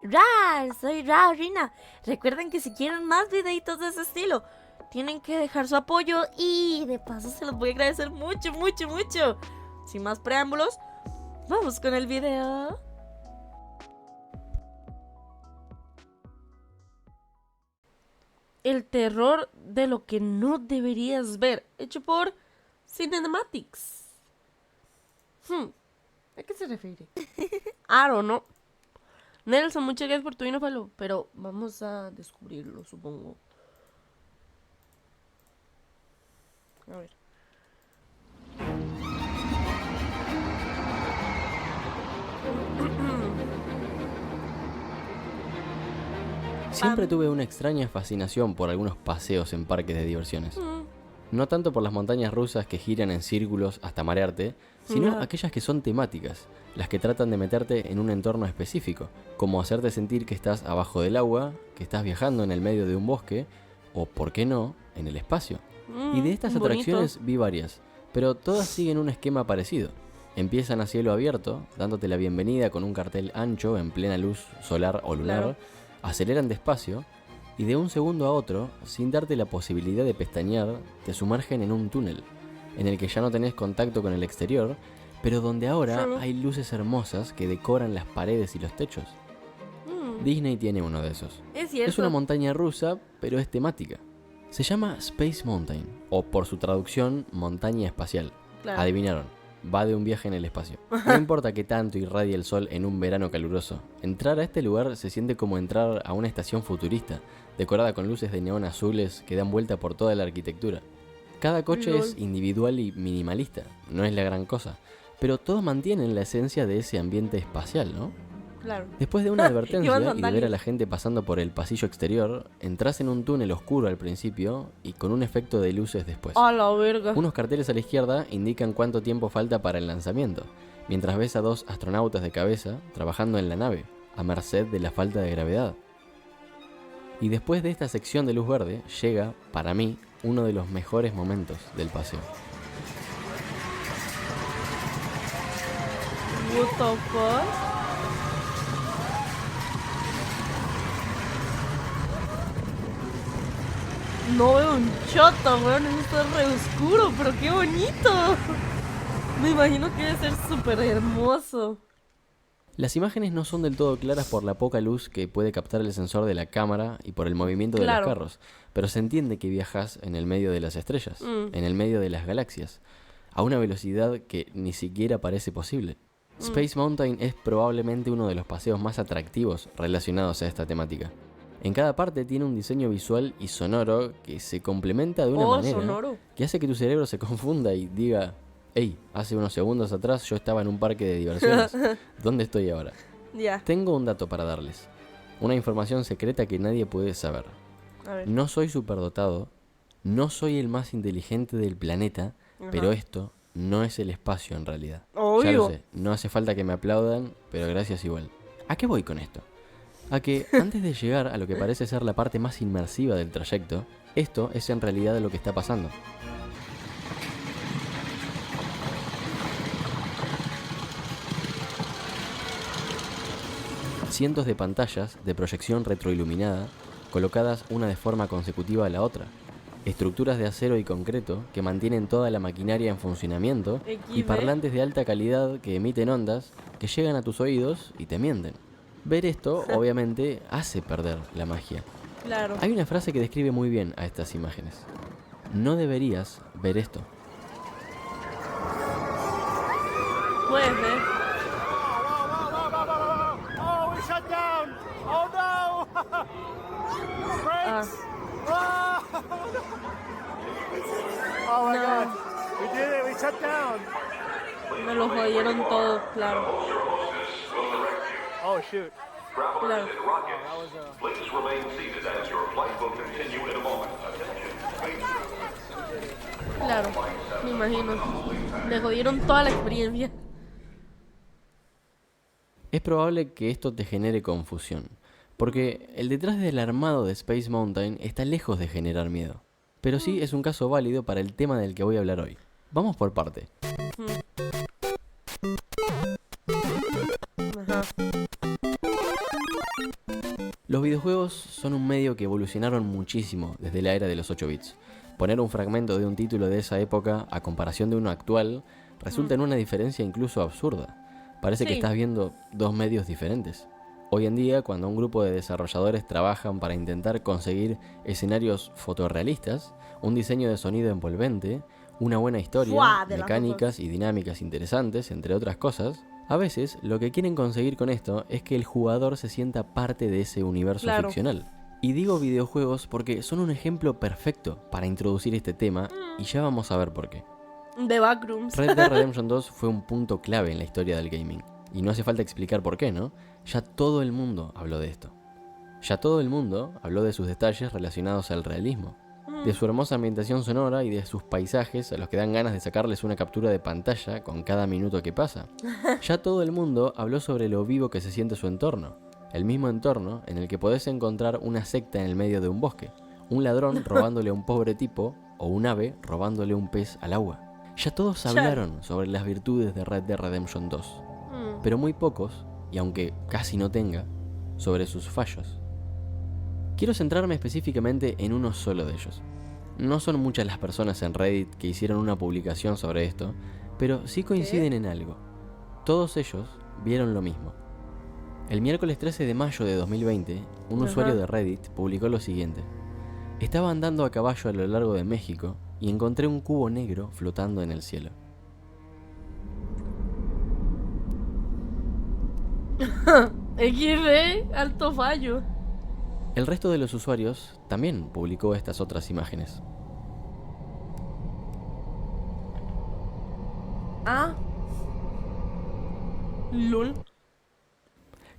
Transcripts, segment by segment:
Rar, soy Rina. Recuerden que si quieren más videitos de ese estilo, tienen que dejar su apoyo y de paso se los voy a agradecer mucho, mucho, mucho. Sin más preámbulos, vamos con el video. El terror de lo que no deberías ver, hecho por Cinematics. ¿A qué se refiere? I don't know. Nelson, muchas gracias por tu follow, pero vamos a descubrirlo, supongo. A ver. Siempre tuve una extraña fascinación por algunos paseos en parques de diversiones. No tanto por las montañas rusas que giran en círculos hasta marearte, sino aquellas que son temáticas, las que tratan de meterte en un entorno específico, como hacerte sentir que estás abajo del agua, que estás viajando en el medio de un bosque, o, por qué no, en el espacio. Y de estas atracciones vi varias, pero todas siguen un esquema parecido. Empiezan a cielo abierto, dándote la bienvenida con un cartel ancho en plena luz solar o lunar, aceleran despacio, y de un segundo a otro, sin darte la posibilidad de pestañear, te sumergen en un túnel, en el que ya no tenés contacto con el exterior, pero donde ahora hay luces hermosas que decoran las paredes y los techos. Disney tiene uno de esos. Es cierto. Es una montaña rusa, pero es temática. Se llama Space Mountain, o por su traducción, montaña espacial. Claro. Adivinaron, va de un viaje en el espacio. No importa que tanto irradie el sol en un verano caluroso, entrar a este lugar se siente como entrar a una estación futurista, decorada con luces de neón azules que dan vuelta por toda la arquitectura. Cada coche es individual y minimalista, no es la gran cosa, pero todos mantienen la esencia de ese ambiente espacial, ¿no? Claro. Después de una advertencia y de ver a la gente pasando por el pasillo exterior, entras en un túnel oscuro al principio y con un efecto de luces después. A la verga. Unos carteles a la izquierda indican cuánto tiempo falta para el lanzamiento, mientras ves a dos astronautas de cabeza trabajando en la nave, a merced de la falta de gravedad. Y después de esta sección de luz verde, llega, para mí, uno de los mejores momentos del paseo. What the fuck? No veo un choto, weón. Eso está re oscuro, pero qué bonito. Me imagino que debe ser súper hermoso. Las imágenes no son del todo claras por la poca luz que puede captar el sensor de la cámara y por el movimiento de los carros, pero se entiende que viajas en el medio de las estrellas, en el medio de las galaxias, a una velocidad que ni siquiera parece posible. Space Mountain es probablemente uno de los paseos más atractivos relacionados a esta temática. En cada parte tiene un diseño visual y sonoro que se complementa de una manera que hace que tu cerebro se confunda y diga: hey, hace unos segundos atrás yo estaba en un parque de diversiones. ¿Dónde estoy ahora? Tengo un dato para darles. Una información secreta que nadie puede saber. No soy superdotado, no soy el más inteligente del planeta, pero esto no es el espacio en realidad. Ya lo sé, no hace falta que me aplaudan, pero gracias igual. ¿A qué voy con esto? A que antes de llegar a lo que parece ser la parte más inmersiva del trayecto, esto es en realidad lo que está pasando. Cientos de pantallas de proyección retroiluminada, colocadas una de forma consecutiva a la otra. Estructuras de acero y concreto que mantienen toda la maquinaria en funcionamiento y parlantes de alta calidad que emiten ondas que llegan a tus oídos y te mienten. Ver esto, obviamente, hace perder la magia. Claro. Hay una frase que describe muy bien a estas imágenes. No deberías ver esto. Puede ser. Oh, we shut down! Oh no! Brakes! Oh my god! We did it! We shut down! Me lo jodieron todo, claro. Oh shoot! Claro. Please remain seated as your flight will continue in a moment. Claro, me imagino. Le jodieron toda la experiencia. Es probable que esto te genere confusión, porque el detrás del armado de Space Mountain está lejos de generar miedo. Pero sí es un caso válido para el tema del que voy a hablar hoy. Vamos por parte. Los videojuegos son un medio que evolucionaron muchísimo desde la era de los 8 bits. Poner un fragmento de un título de esa época a comparación de uno actual resulta en una diferencia incluso absurda. Parece que estás viendo dos medios diferentes. Hoy en día, cuando un grupo de desarrolladores trabajan para intentar conseguir escenarios fotorrealistas, un diseño de sonido envolvente, una buena historia, mecánicas y dinámicas interesantes, entre otras cosas, a veces lo que quieren conseguir con esto es que el jugador se sienta parte de ese universo ficcional. Y digo videojuegos porque son un ejemplo perfecto para introducir este tema y ya vamos a ver por qué. The Backrooms. Red Dead Redemption 2 fue un punto clave en la historia del gaming. Y no hace falta explicar por qué, ¿no? Ya todo el mundo habló de esto. Ya todo el mundo habló de sus detalles relacionados al realismo, de su hermosa ambientación sonora y de sus paisajes a los que dan ganas de sacarles una captura de pantalla con cada minuto que pasa. Ya todo el mundo habló sobre lo vivo que se siente su entorno, el mismo entorno en el que podés encontrar una secta en el medio de un bosque, un ladrón robándole a un pobre tipo o un ave robándole un pez al agua. Ya todos hablaron sobre las virtudes de Red Dead Redemption 2, pero muy pocos, y aunque casi no tenga, sobre sus fallos. Quiero centrarme específicamente en uno solo de ellos. No son muchas las personas en Reddit que hicieron una publicación sobre esto, pero sí coinciden en algo. Todos ellos vieron lo mismo. El miércoles 13 de mayo de 2020, un usuario de Reddit publicó lo siguiente. Estaba andando a caballo a lo largo de México y encontré un cubo negro flotando en el cielo. XD, alto fallo. El resto de los usuarios también publicó estas otras imágenes. LOL.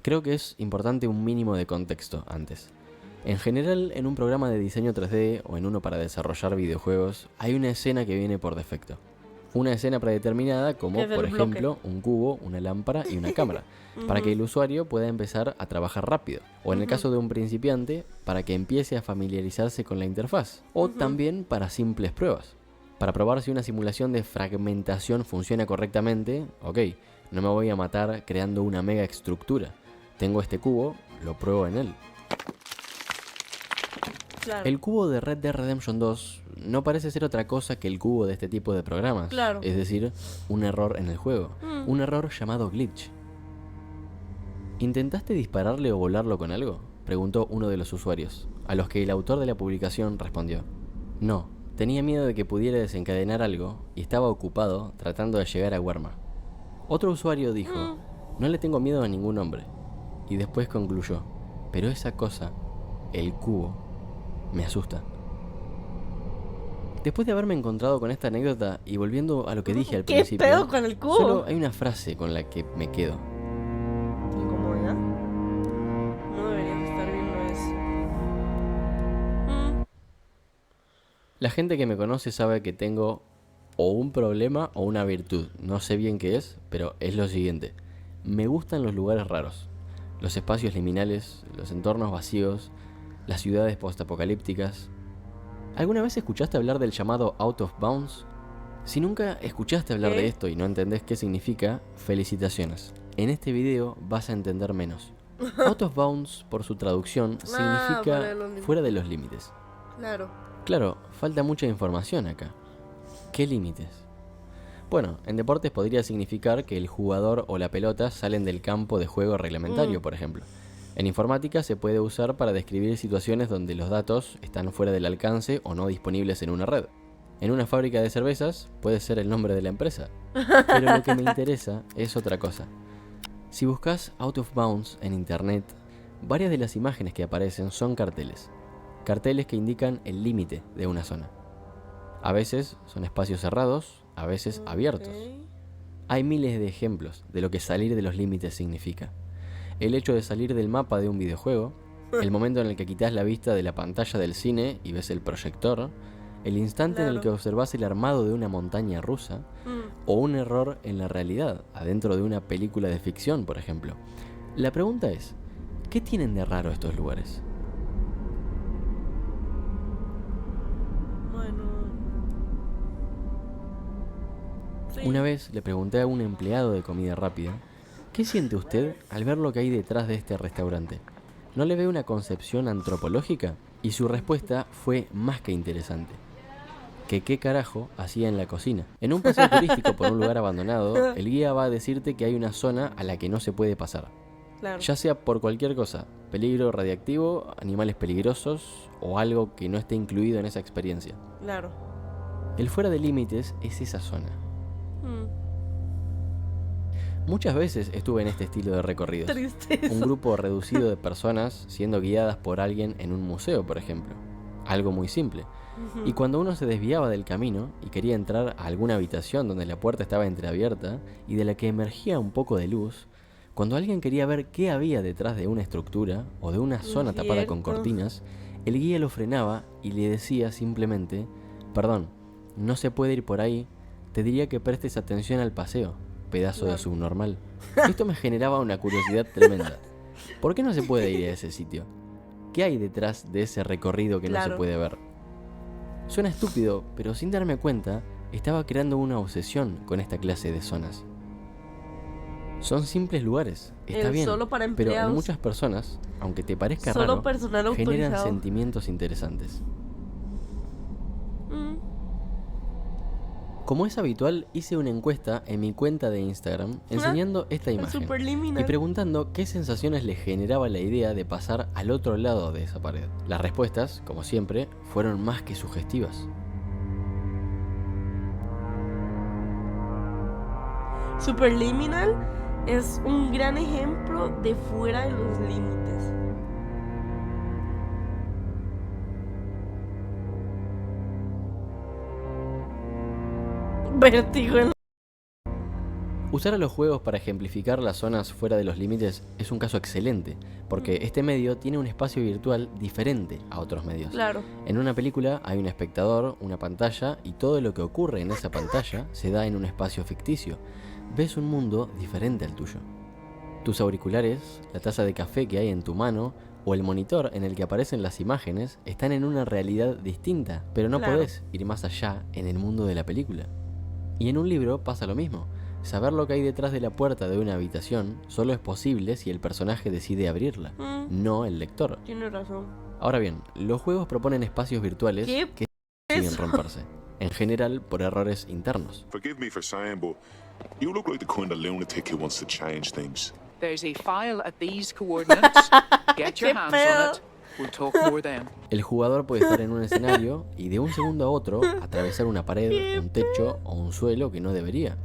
Creo que es importante un mínimo de contexto antes. En general, en un programa de diseño 3D o en uno para desarrollar videojuegos, hay una escena que viene por defecto. Una escena predeterminada como, por ejemplo, un cubo, una lámpara y una cámara, para que el usuario pueda empezar a trabajar rápido. O en el caso de un principiante, para que empiece a familiarizarse con la interfaz. O también para simples pruebas. Para probar si una simulación de fragmentación funciona correctamente, ok, no me voy a matar creando una mega estructura. Tengo este cubo, lo pruebo en él. Claro. El cubo de Red Dead Redemption 2 no parece ser otra cosa que el cubo de este tipo de programas. Claro. Es decir, un error en el juego. Un error llamado glitch. ¿Intentaste dispararle o volarlo con algo?, preguntó uno de los usuarios, a los que el autor de la publicación respondió. No, tenía miedo de que pudiera desencadenar algo y estaba ocupado tratando de llegar a Warma. Otro usuario dijo, no le tengo miedo a ningún hombre. Y después concluyó, pero esa cosa, el cubo, me asusta. Después de haberme encontrado con esta anécdota y volviendo a lo que dije al principio, ¿qué pedo con el cubo? solo hay una frase con la que me quedo. ¿Incomodidad? No deberías estar viendo eso. La gente que me conoce sabe que tengo o un problema o una virtud. No sé bien qué es, pero es lo siguiente. Me gustan los lugares raros, los espacios liminales, los entornos vacíos, las ciudades postapocalípticas. ¿Alguna vez escuchaste hablar del llamado Out of Bounds? Si nunca escuchaste hablar de esto y no entendés qué significa, felicitaciones. En este video vas a entender menos. Out of Bounds, por su traducción, significa fuera de los límites. Claro, falta mucha información acá. ¿Qué límites? Bueno, en deportes podría significar que el jugador o la pelota salen del campo de juego reglamentario, por ejemplo. En informática se puede usar para describir situaciones donde los datos están fuera del alcance o no disponibles en una red. En una fábrica de cervezas puede ser el nombre de la empresa. Pero lo que me interesa es otra cosa. Si buscas Out of Bounds en internet, varias de las imágenes que aparecen son carteles. Carteles que indican el límite de una zona. A veces son espacios cerrados, a veces abiertos. Hay miles de ejemplos de lo que salir de los límites significa. El hecho de salir del mapa de un videojuego, el momento en el que quitas la vista de la pantalla del cine y ves el proyector, el instante en el que observas el armado de una montaña rusa, o un error en la realidad, adentro de una película de ficción, por ejemplo. La pregunta es, ¿qué tienen de raro estos lugares? Una vez le pregunté a un empleado de comida rápida, ¿qué siente usted al ver lo que hay detrás de este restaurante? ¿No le ve una concepción antropológica? Y su respuesta fue más que interesante. Que qué carajo hacía en la cocina. En un paseo turístico por un lugar abandonado, el guía va a decirte que hay una zona a la que no se puede pasar. Claro. Ya sea por cualquier cosa, peligro radiactivo, animales peligrosos o algo que no esté incluido en esa experiencia. Claro. El fuera de límites es esa zona. Muchas veces estuve en este estilo de recorridos. Tristeza. Un grupo reducido de personas siendo guiadas por alguien en un museo, por ejemplo. Algo muy simple. Y cuando uno se desviaba del camino y quería entrar a alguna habitación donde la puerta estaba entreabierta y de la que emergía un poco de luz, cuando alguien quería ver qué había detrás de una estructura o de una zona tapada con cortinas, el guía lo frenaba y le decía simplemente: perdón, no se puede ir por ahí, te diría que prestes atención al paseo, pedazo de subnormal. Esto me generaba una curiosidad tremenda. ¿Por qué no se puede ir a ese sitio? ¿Qué hay detrás de ese recorrido que no se puede ver? Suena estúpido, pero sin darme cuenta, estaba creando una obsesión con esta clase de zonas. Son simples lugares, está bien, solo para pero empleados, en muchas personas, aunque te parezca solo raro, personal generan autorizado. sentimientos interesantes. Como es habitual, hice una encuesta en mi cuenta de Instagram enseñando esta imagen y preguntando qué sensaciones les generaba la idea de pasar al otro lado de esa pared. Las respuestas, como siempre, fueron más que sugestivas. Superliminal es un gran ejemplo de fuera de los límites. Vértigo. Usar a los juegos para ejemplificar las zonas fuera de los límites es un caso excelente, porque este medio tiene un espacio virtual diferente a otros medios. Claro. En una película hay un espectador, una pantalla, y todo lo que ocurre en esa pantalla se da en un espacio ficticio. Ves un mundo diferente al tuyo. Tus auriculares, la taza de café que hay en tu mano o el monitor en el que aparecen las imágenes están en una realidad distinta, pero no podés ir más allá en el mundo de la película. Y en un libro pasa lo mismo. Saber lo que hay detrás de la puerta de una habitación solo es posible si el personaje decide abrirla, no el lector. Tienes razón. Ahora bien, los juegos proponen espacios virtuales que siguen romperse, en general por errores internos. Forgive me for saying, but you look like the kind of lunatic who wants to change things. There's a file at these coordinates. Get your hands on it. We'll talk more then. El jugador puede estar en un escenario y de un segundo a otro atravesar una pared, un techo o un suelo que no debería.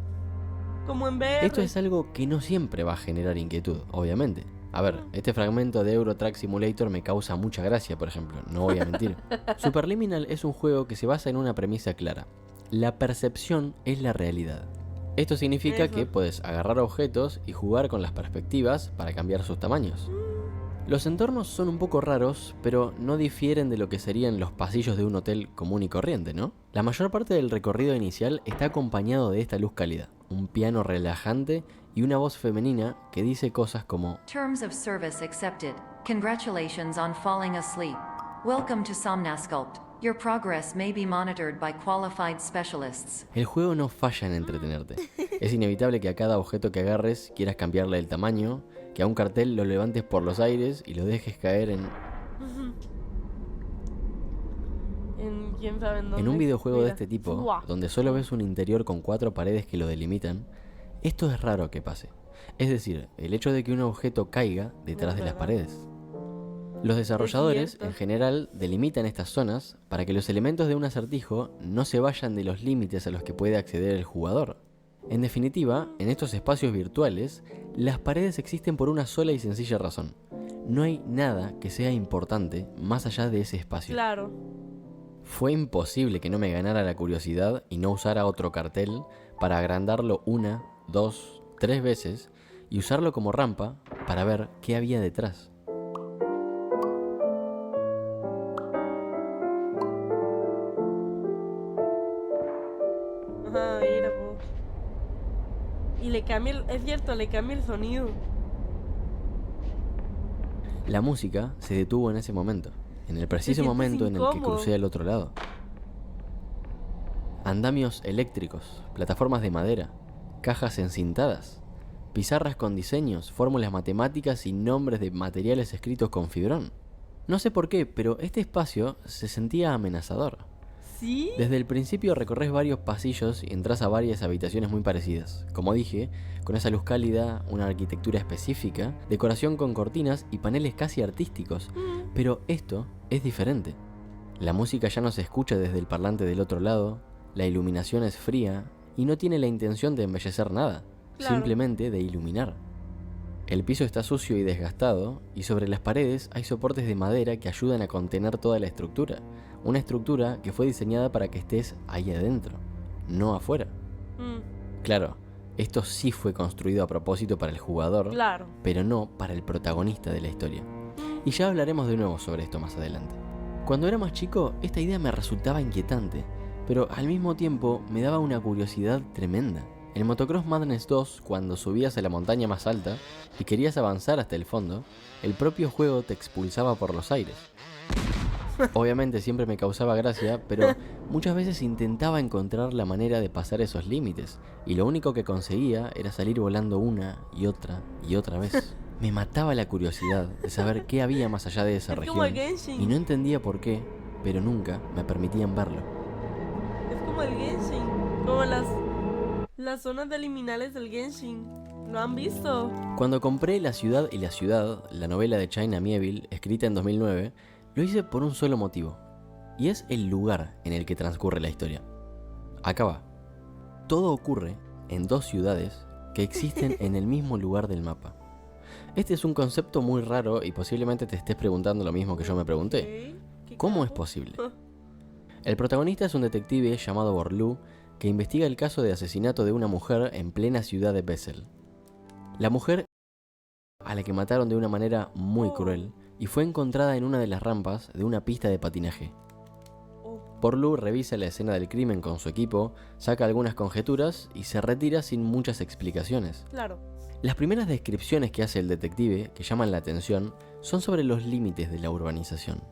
Como en VR. Esto es algo que no siempre va a generar inquietud, obviamente. A ver, este fragmento de Euro Truck Simulator me causa mucha gracia, por ejemplo, no voy a mentir. Superliminal es un juego que se basa en una premisa clara. La percepción es la realidad. Esto significa que puedes agarrar objetos y jugar con las perspectivas para cambiar sus tamaños. Los entornos son un poco raros, pero no difieren de lo que serían los pasillos de un hotel común y corriente, ¿no? La mayor parte del recorrido inicial está acompañado de esta luz cálida, un piano relajante y una voz femenina que dice cosas como: Terms of service accepted. Congratulations on falling asleep. Welcome to Somnasculpt. Your progress may be monitored by qualified specialists. El juego no falla en entretenerte. Es inevitable que a cada objeto que agarres quieras cambiarle el tamaño, que a un cartel lo levantes por los aires y lo dejes caer en quién sabe en dónde. En un videojuego de este tipo, ¡Buah! donde solo ves un interior con 4 paredes que lo delimitan, esto es raro que pase. Es decir, el hecho de que un objeto caiga detrás de las paredes. Los desarrolladores, en general, delimitan estas zonas para que los elementos de un acertijo no se vayan de los límites a los que puede acceder el jugador. En definitiva, en estos espacios virtuales, las paredes existen por una sola y sencilla razón. No hay nada que sea importante más allá de ese espacio. Claro. Fue imposible que no me ganara la curiosidad y no usara otro cartel para agrandarlo 1, 2, 3 veces y usarlo como rampa para ver qué había detrás. Ajá, mira, pues. Y le cambia, es cierto, le cambia el sonido. La música se detuvo en ese momento, en el preciso sientes momento en el que incómodo. crucé al otro lado. Andamios eléctricos, plataformas de madera, cajas encintadas. pizarras con diseños, fórmulas matemáticas y nombres de materiales escritos con fibrón. No sé por qué, pero este espacio se sentía amenazador. ¿Sí? Desde el principio recorres varios pasillos y entras a varias habitaciones muy parecidas. Como dije, con esa luz cálida, una arquitectura específica, decoración con cortinas y paneles casi artísticos. Pero esto es diferente. La música ya no se escucha desde el parlante del otro lado, la iluminación es fría y no tiene la intención de embellecer nada, simplemente de iluminar. El piso está sucio y desgastado, y sobre las paredes hay soportes de madera que ayudan a contener toda la estructura. Una estructura que fue diseñada para que estés ahí adentro, no afuera. Claro, esto sí fue construido a propósito para el jugador, pero no para el protagonista de la historia. Y ya hablaremos de nuevo sobre esto más adelante. Cuando era más chico, esta idea me resultaba inquietante, pero al mismo tiempo me daba una curiosidad tremenda. En Motocross Madness 2, cuando subías a la montaña más alta y querías avanzar hasta el fondo, el propio juego te expulsaba por los aires. Obviamente siempre me causaba gracia, pero muchas veces intentaba encontrar la manera de pasar esos límites, y lo único que conseguía era salir volando una y otra vez. Me mataba la curiosidad de saber qué había más allá de esa región, y no entendía por qué, pero nunca me permitían verlo. Es como el Genshin, como las zonas de liminales del Genshin. ¿Lo han visto? Cuando compré La ciudad y la ciudad, la novela de China Miéville, escrita en 2009, lo hice por un solo motivo, y es el lugar en el que transcurre la historia. Acá va. Todo ocurre en dos ciudades que existen en el mismo lugar del mapa. Este es un concepto muy raro y posiblemente te estés preguntando lo mismo que yo me pregunté. ¿Cómo es posible? El protagonista es un detective llamado Borlu que investiga el caso de asesinato de una mujer en plena ciudad de Bessel. La mujer, a la que mataron de una manera muy cruel, y fue encontrada en una de las rampas de una pista de patinaje. Borlu revisa la escena del crimen con su equipo, saca algunas conjeturas y se retira sin muchas explicaciones. Las primeras descripciones que hace el detective, que llaman la atención, son sobre los límites de la urbanización.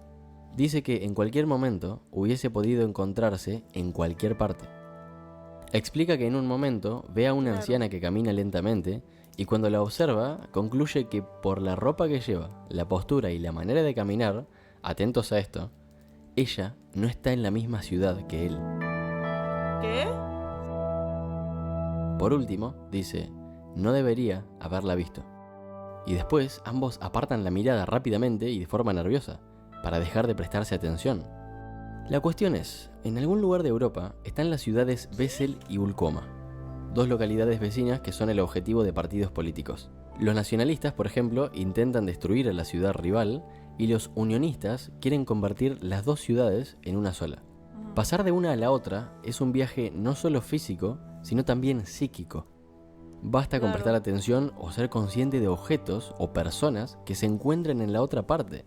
Dice que en cualquier momento hubiese podido encontrarse en cualquier parte. Explica que en un momento ve a una anciana que camina lentamente y cuando la observa concluye que por la ropa que lleva, la postura y la manera de caminar, atentos a esto, ella no está en la misma ciudad que él. ¿Qué? Por último, dice, no debería haberla visto. Y después ambos apartan la mirada rápidamente y de forma nerviosa, para dejar de prestarse atención. La cuestión es, en algún lugar de Europa están las ciudades Bessel y Ulcoma, dos localidades vecinas que son el objetivo de partidos políticos. Los nacionalistas, por ejemplo, intentan destruir a la ciudad rival y los unionistas quieren convertir las dos ciudades en una sola. Pasar de una a la otra es un viaje no solo físico, sino también psíquico. Basta con prestar atención o ser consciente de objetos o personas que se encuentren en la otra parte.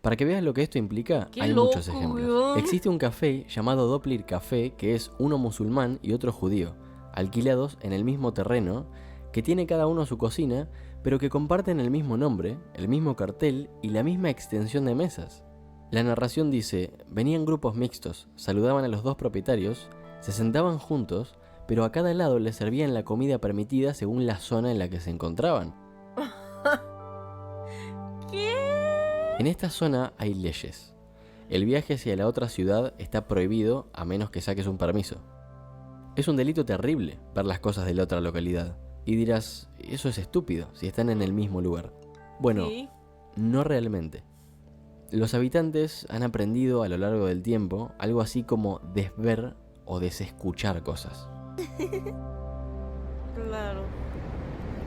Para que veas lo que esto implica, hay muchos ejemplos. Existe un café llamado Doppler Café, que es uno musulmán y otro judío, alquilados en el mismo terreno, que tiene cada uno su cocina, pero que comparten el mismo nombre, el mismo cartel y la misma extensión de mesas. La narración dice, venían grupos mixtos, saludaban a los dos propietarios, se sentaban juntos, pero a cada lado les servían la comida permitida según la zona en la que se encontraban. ¿Qué? En esta zona hay leyes. El viaje hacia la otra ciudad está prohibido a menos que saques un permiso. Es un delito terrible ver las cosas de la otra localidad. Y dirás, eso es estúpido si están en el mismo lugar. Bueno, no realmente. Los habitantes han aprendido a lo largo del tiempo algo así como desver o desescuchar cosas. Claro.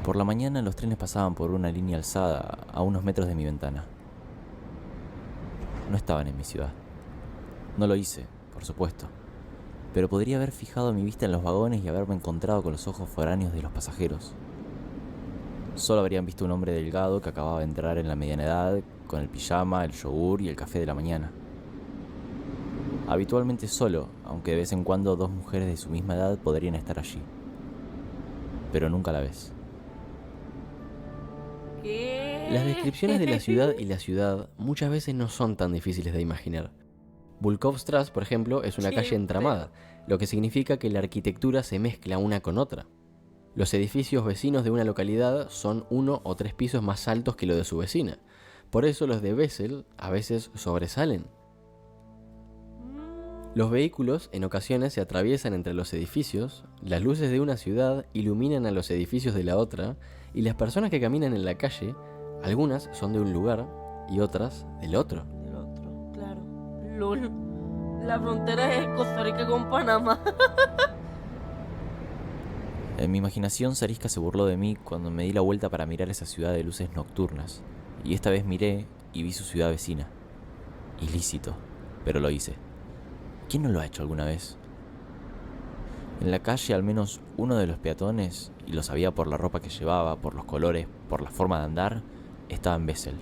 Por la mañana los trenes pasaban por una línea alzada a unos metros de mi ventana. No estaban en mi ciudad. No lo hice, por supuesto. Pero podría haber fijado mi vista en los vagones y haberme encontrado con los ojos foráneos de los pasajeros. Solo habrían visto un hombre delgado que acababa de entrar en la mediana edad, con el pijama, el yogur y el café de la mañana. Habitualmente solo, aunque de vez en cuando dos mujeres de su misma edad podrían estar allí. Pero nunca a la vez. ¿Qué? Las descripciones de la ciudad y la ciudad muchas veces no son tan difíciles de imaginar. Bulkovstrasse, por ejemplo, es una calle entramada, lo que significa que la arquitectura se mezcla una con otra. Los edificios vecinos de una localidad son 1 o 3 pisos más altos que lo de su vecina. Por eso los de Bessel a veces sobresalen. Los vehículos en ocasiones se atraviesan entre los edificios, las luces de una ciudad iluminan a los edificios de la otra, y las personas que caminan en la calle, algunas son de un lugar y otras del otro. Del otro, claro. LOL. La frontera de Costa Rica con Panamá. En mi imaginación, Sarisca se burló de mí cuando me di la vuelta para mirar esa ciudad de luces nocturnas. Y esta vez miré y vi su ciudad vecina. Ilícito, pero lo hice. ¿Quién no lo ha hecho alguna vez? En la calle al menos uno de los peatones, y lo sabía por la ropa que llevaba, por los colores, por la forma de andar, estaba en Bessel.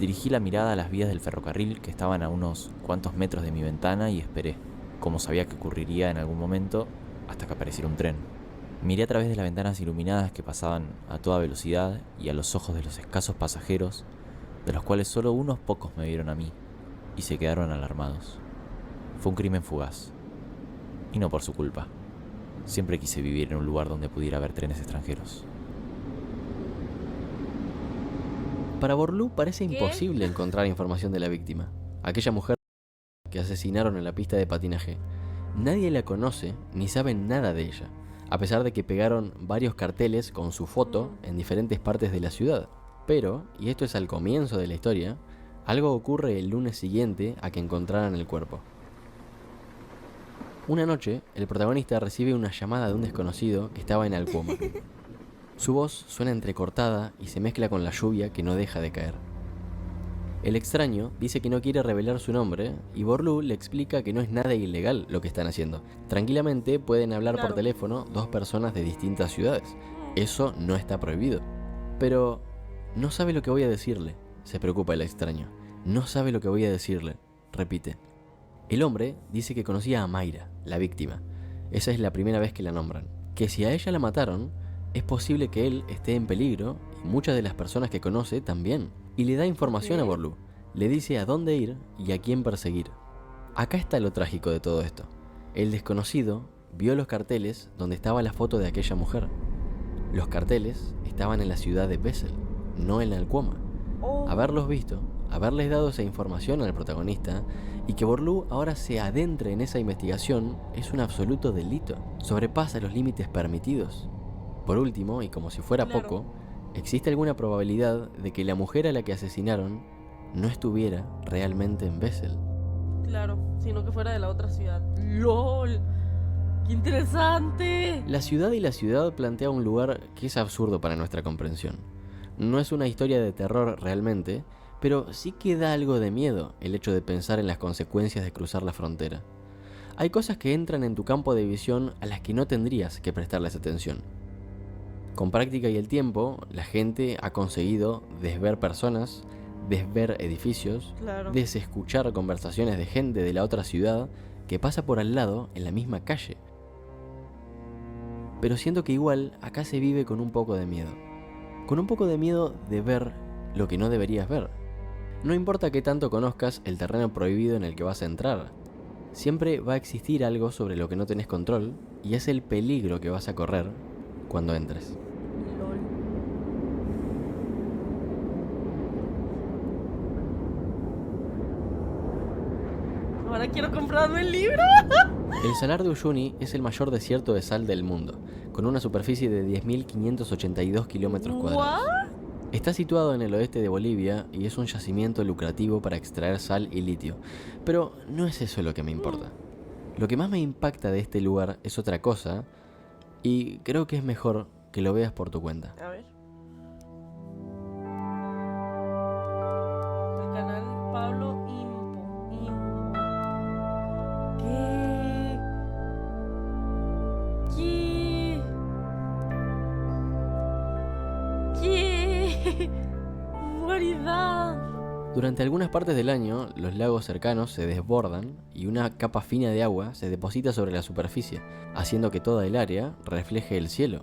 Dirigí la mirada a las vías del ferrocarril que estaban a unos cuantos metros de mi ventana y esperé, como sabía que ocurriría en algún momento, hasta que apareciera un tren. Miré a través de las ventanas iluminadas que pasaban a toda velocidad y a los ojos de los escasos pasajeros, de los cuales solo unos pocos me vieron a mí, y se quedaron alarmados. Fue un crimen fugaz, y no por su culpa. Siempre quise vivir en un lugar donde pudiera haber trenes extranjeros. Para Borloo parece imposible encontrar información de la víctima, aquella mujer que asesinaron en la pista de patinaje. Nadie la conoce ni sabe nada de ella, a pesar de que pegaron varios carteles con su foto en diferentes partes de la ciudad. Pero, y esto es al comienzo de la historia, algo ocurre el lunes siguiente a que encontraran el cuerpo. Una noche, el protagonista recibe una llamada de un desconocido que estaba en Alcuoma. Su voz suena entrecortada y se mezcla con la lluvia que no deja de caer. El extraño dice que no quiere revelar su nombre y Borloo le explica que no es nada ilegal lo que están haciendo. Tranquilamente pueden hablar por teléfono dos personas de distintas ciudades. Eso no está prohibido. Pero no sabe lo que voy a decirle, se preocupa el extraño. No sabe lo que voy a decirle, repite. El hombre dice que conocía a Mayra, la víctima. Esa es la primera vez que la nombran. Que si a ella la mataron, es posible que él esté en peligro y muchas de las personas que conoce también. Y le da información a Borloo. Le dice a dónde ir y a quién perseguir. Acá está lo trágico de todo esto. El desconocido vio los carteles donde estaba la foto de aquella mujer. Los carteles estaban en la ciudad de Bessel, no en Alcuoma. Haberlos visto, haberles dado esa información al protagonista y que Borloo ahora se adentre en esa investigación es un absoluto delito. Sobrepasa los límites permitidos. Por último, y como si fuera poco, ¿existe alguna probabilidad de que la mujer a la que asesinaron no estuviera realmente en Bessel? Claro, sino que fuera de la otra ciudad. ¡Lol! ¡Qué interesante! La ciudad y la ciudad plantea un lugar que es absurdo para nuestra comprensión. No es una historia de terror realmente, pero sí que da algo de miedo el hecho de pensar en las consecuencias de cruzar la frontera. Hay cosas que entran en tu campo de visión a las que no tendrías que prestarles atención. Con práctica y el tiempo, la gente ha conseguido desver personas, desver edificios, desescuchar conversaciones de gente de la otra ciudad que pasa por al lado en la misma calle. Pero siento que igual acá se vive con un poco de miedo. Con un poco de miedo de ver lo que no deberías ver. No importa qué tanto conozcas el terreno prohibido en el que vas a entrar. Siempre va a existir algo sobre lo que no tenés control y es el peligro que vas a correr cuando entres. Ahora quiero comprarme el libro. El Salar de Uyuni es el mayor desierto de sal del mundo, con una superficie de 10.582 kilómetros cuadrados. Está situado en el oeste de Bolivia y es un yacimiento lucrativo para extraer sal y litio. Pero no es eso lo que me importa. Lo que más me impacta de este lugar es otra cosa, y creo que es mejor que lo veas por tu cuenta. A ver. El canal Pablo Impo. ¿Qué? ¡Variedad! Durante algunas partes del año, los lagos cercanos se desbordan y una capa fina de agua se deposita sobre la superficie, haciendo que toda el área refleje el cielo.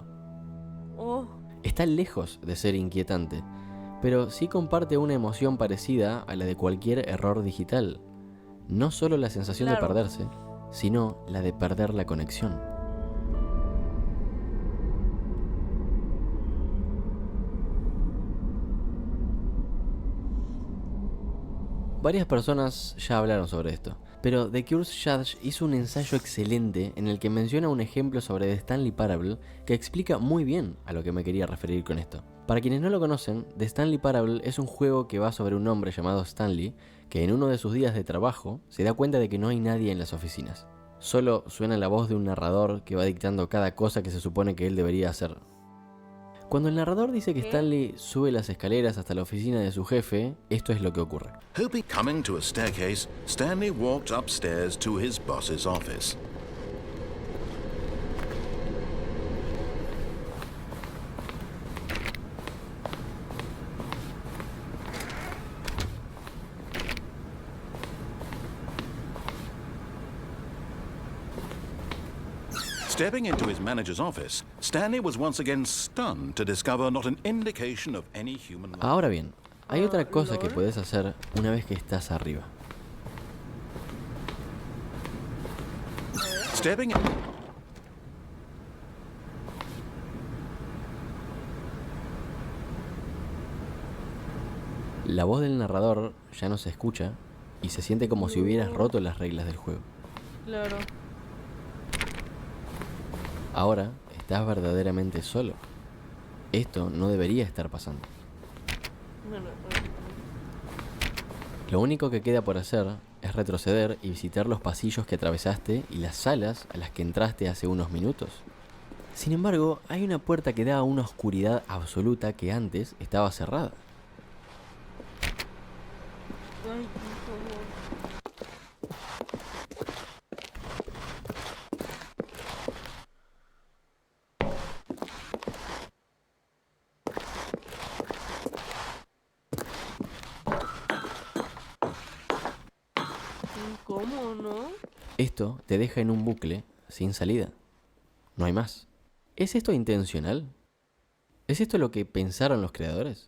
Está lejos de ser inquietante, pero sí comparte una emoción parecida a la de cualquier error digital. No solo la sensación de perderse, sino la de perder la conexión. Varias personas ya hablaron sobre esto, pero The Curious Judge hizo un ensayo excelente en el que menciona un ejemplo sobre The Stanley Parable que explica muy bien a lo que me quería referir con esto. Para quienes no lo conocen, The Stanley Parable es un juego que va sobre un hombre llamado Stanley que en uno de sus días de trabajo se da cuenta de que no hay nadie en las oficinas. Solo suena la voz de un narrador que va dictando cada cosa que se supone que él debería hacer. Cuando el narrador dice que Stanley sube las escaleras hasta la oficina de su jefe, esto es lo que ocurre. Coming to a staircase, Stanley walked upstairs to his boss's office. Stepping into his manager's office, Stanley was once again stunned to discover not an indication of any human life. Ahora bien, hay otra cosa que puedes hacer una vez que estás arriba. Stepping La voz del narrador ya no se escucha y se siente como si hubieras roto las reglas del juego. Claro. Ahora estás verdaderamente solo. Esto no debería estar pasando. Lo único que queda por hacer es retroceder y visitar los pasillos que atravesaste y las salas a las que entraste hace unos minutos. Sin embargo, hay una puerta que da a una oscuridad absoluta que antes estaba cerrada. Ay, ¿cómo no? Esto te deja en un bucle sin salida. No hay más. ¿Es esto intencional? ¿Es esto lo que pensaron los creadores?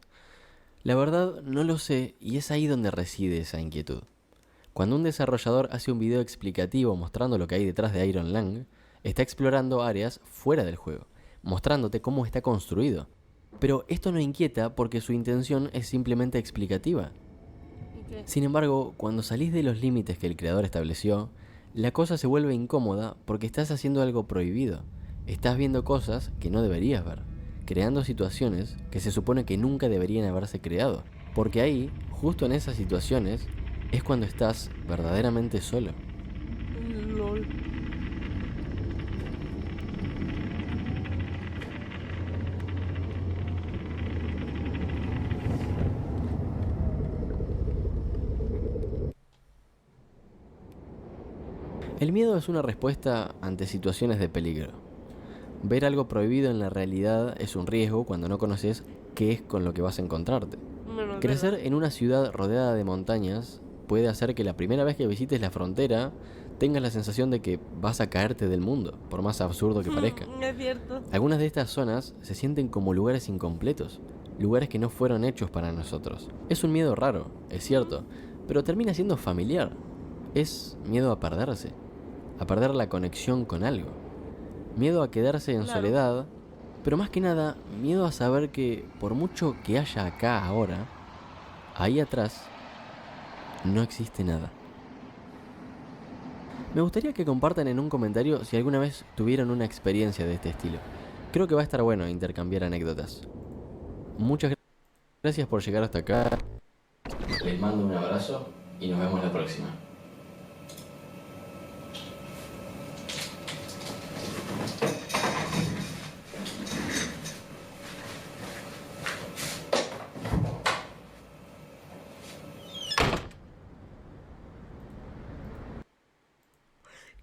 La verdad no lo sé y es ahí donde reside esa inquietud. Cuando un desarrollador hace un video explicativo mostrando lo que hay detrás de Iron Lang, está explorando áreas fuera del juego, mostrándote cómo está construido. Pero esto no inquieta porque su intención es simplemente explicativa. Sin embargo, cuando salís de los límites que el creador estableció, la cosa se vuelve incómoda porque estás haciendo algo prohibido. Estás viendo cosas que no deberías ver, creando situaciones que se supone que nunca deberían haberse creado. Porque ahí, justo en esas situaciones, es cuando estás verdaderamente solo. LOL. El miedo es una respuesta ante situaciones de peligro. Ver algo prohibido en la realidad es un riesgo cuando no conoces qué es con lo que vas a encontrarte. Bueno, Crecer en una ciudad rodeada de montañas puede hacer que la primera vez que visites la frontera tengas la sensación de que vas a caerte del mundo, por más absurdo que parezca. es cierto. Algunas de estas zonas se sienten como lugares incompletos, lugares que no fueron hechos para nosotros. Es un miedo raro, es cierto, pero termina siendo familiar. Es miedo a perderse, a perder la conexión con algo. Miedo a quedarse en soledad, pero más que nada, miedo a saber que por mucho que haya acá ahora, ahí atrás, no existe nada. Me gustaría que compartan en un comentario si alguna vez tuvieron una experiencia de este estilo. Creo que va a estar bueno intercambiar anécdotas. Muchas gracias por llegar hasta acá. Les mando un abrazo y nos vemos la próxima.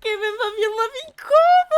¡Qué sensación más incómoda!